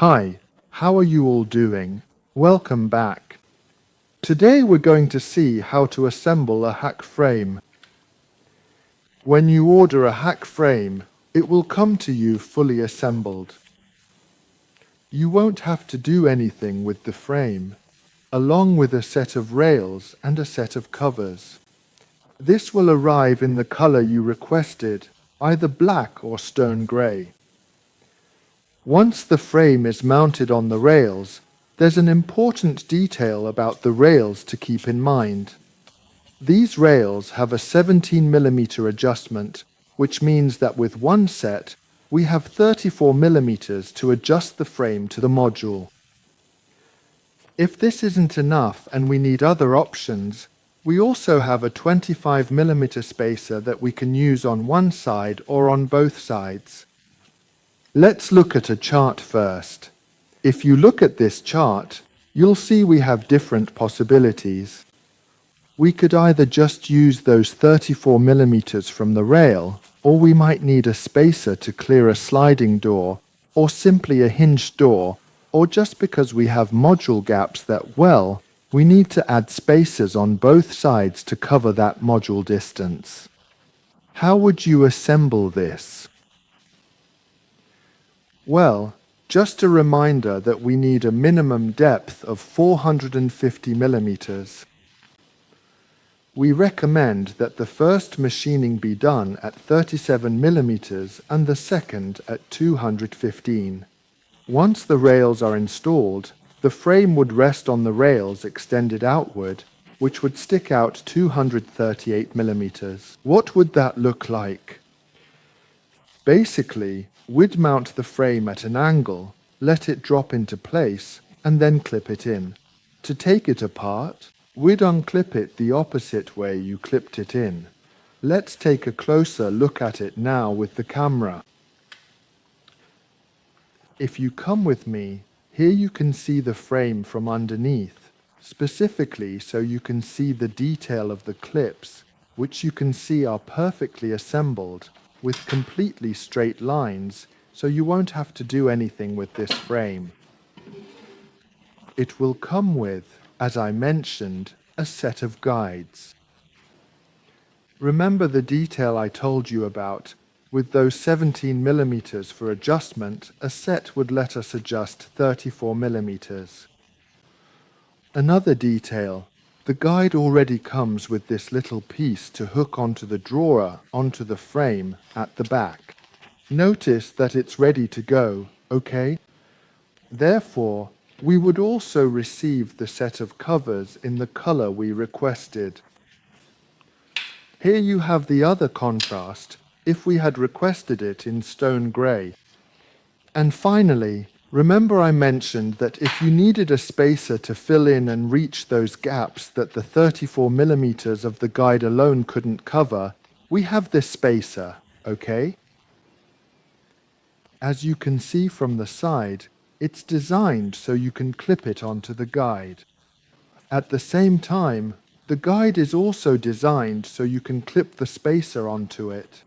Hi, how are you all doing? Welcome back. Today we're going to see how to assemble a hack frame. When you order a hack frame, it will come to you fully assembled. You won't have to do anything with the frame, along with a set of rails and a set of covers. This will arrive in the color you requested, either black or stone gray. Once the frame is mounted on the rails, there's an important detail about the rails to keep in mind. These rails have a 17mm adjustment, which means that with one set, we have 34mm to adjust the frame to the module. If this isn't enough and we need other options, we also have a 25mm spacer that we can use on one side or on both sides. Let's look at a chart first. If you look at this chart, you'll see we have different possibilities. We could either just use those 34mm from the rail, or we might need a spacer to clear a sliding door, or simply a hinged door, or just because we have module gaps that, well, we need to add spacers on both sides to cover that module distance. How would you assemble this? Well, just a reminder that we need a minimum depth of 450mm. We recommend that the first machining be done at 37mm and the second at 215. Once the rails are installed, the frame would rest on the rails extended outward, which would stick out 238mm. What would that look like? Basically, we'd mount the frame at an angle, let it drop into place, and then clip it in. To take it apart, we'd unclip it the opposite way you clipped it in. Let's take a closer look at it now with the camera. If you come with me, here you can see the frame from underneath, specifically so you can see the detail of the clips, which you can see are perfectly assembled, with completely straight lines, so you won't have to do anything with this frame. It will come with, as I mentioned, a set of guides. Remember the detail I told you about? With those 17mm for adjustment, a set would let us adjust 34mm. Another detail, the guide already comes with this little piece to hook onto the drawer onto the frame at the back. Notice that it's ready to go, okay? Therefore, we would also receive the set of covers in the color we requested. Here you have the other contrast, if we had requested it in stone gray. And finally, remember I mentioned that if you needed a spacer to fill in and reach those gaps that the 34mm of the guide alone couldn't cover, we have this spacer, okay? As you can see from the side, it's designed so you can clip it onto the guide. At the same time, the guide is also designed so you can clip the spacer onto it.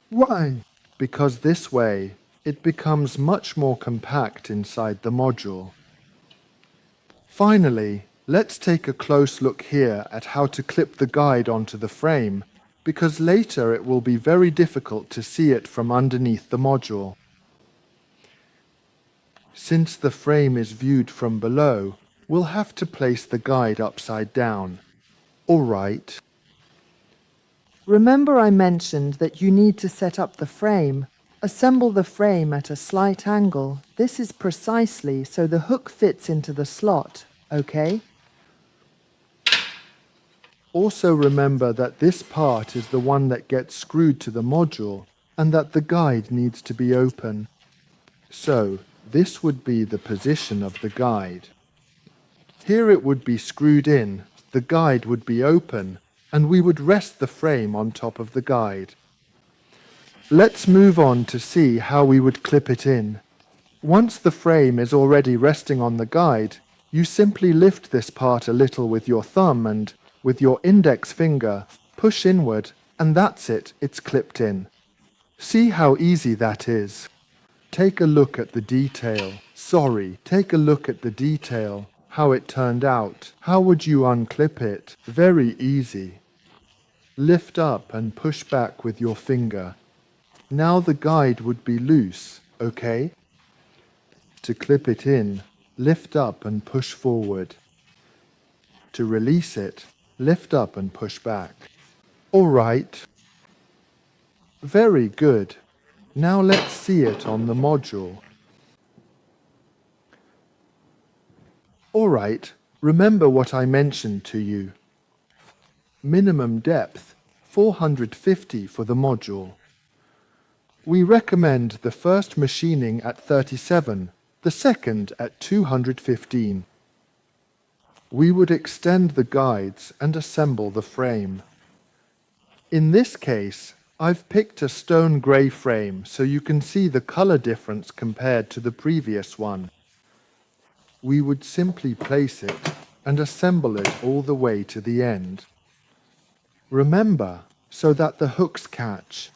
Why? Because this way, it becomes much more compact inside the module. Finally, let's take a close look here at how to clip the guide onto the frame, because later it will be very difficult to see it from underneath the module. Since the frame is viewed from below, we'll have to place the guide upside down. All right. Remember I mentioned that you need to set up the frame. Assemble the frame at a slight angle. This is precisely so the hook fits into the slot, okay? Also remember that this part is the one that gets screwed to the module and that the guide needs to be open. So, this would be the position of the guide. Here it would be screwed in, the guide would be open, and we would rest the frame on top of the guide. Let's move on to see how we would clip it in. Once the frame is already resting on the guide, you simply lift this part a little with your thumb and, with your index finger, push inward, and that's it, it's clipped in. See how easy that is. Take a look at the detail. Sorry, take a look at the detail, how it turned out. How would you unclip it? Very easy. Lift up and push back with your finger. Now the guide would be loose, okay? To clip it in, lift up and push forward. To release it, lift up and push back. All right. Very good. Now let's see it on the module. All right, remember what I mentioned to you. Minimum depth, 450 for the module. We recommend the first machining at 37, the second at 215. We would extend the guides and assemble the frame. In this case, I've picked a stone grey frame so you can see the color difference compared to the previous one. We would simply place it and assemble it all the way to the end. Remember, so that the hooks catch.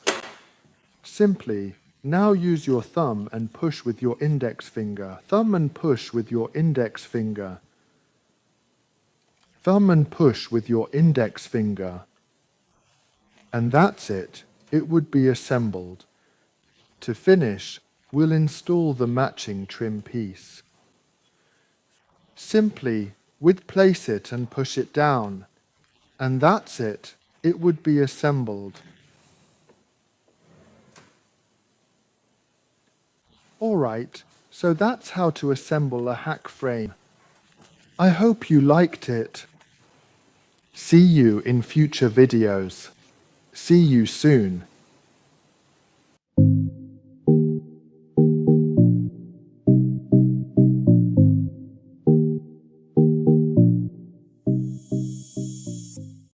Simply, now use your thumb and push with your index finger. Thumb and push with your index finger. Thumb and push with your index finger. And that's it. It would be assembled. To finish, we'll install the matching trim piece. Simply, we'd place it and push it down. And that's it. It would be assembled. All right, so that's how to assemble a hack frame. I hope you liked it. See you in future videos. See you soon.